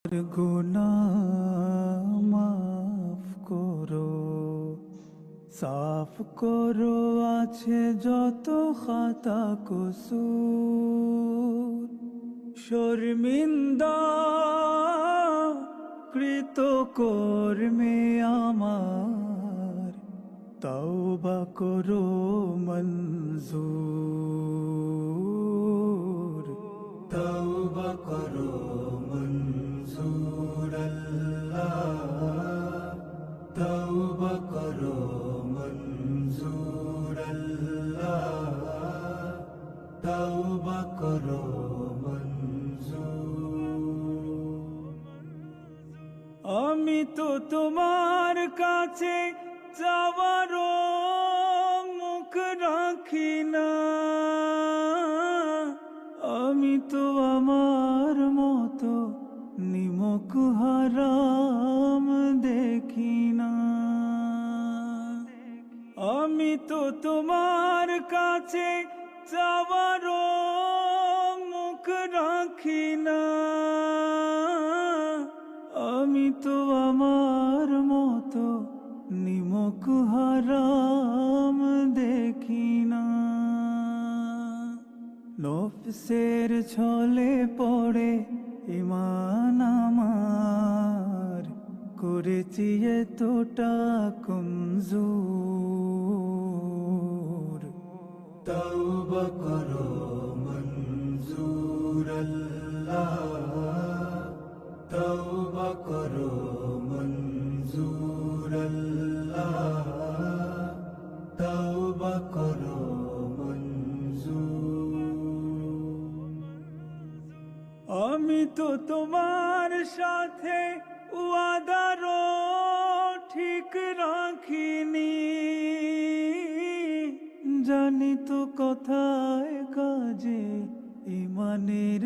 গুনাহ মাফ করো, সাফ করো আছে যত খাতা কসুর। শর্মিন্দা কৃত কর্মে আমার, তওবা করো মঞ্জুর। তওবা করো মঞ্জুর আল্লাহ, তওবা করো মঞ্জুর আল্লাহ, তওবা করো মঞ্জুর। আমি তো তোমার কাছে যাওয়ারও মুখ রাখি না, আমি তো আমার মতো নিমক হারাম দেখি না। আমি তো তোমার কাছে যাওয়ারও মুখ রাখি না, আমি তো আমার মতো নিমক হারাম দেখি না। নফসের ছলে পড়ে ঈমান আমার, করেছি এতটা কমজোর। তওবা করো মঞ্জুর আল্লাহ, তওবা করো মঞ্জুর আল্লাহ, তওবা করো মঞ্জুর। আমি তো তোমার সাথে ওয়াদারও ঠিক রাখিনি, জানি তো কথায় কাজে ইমানের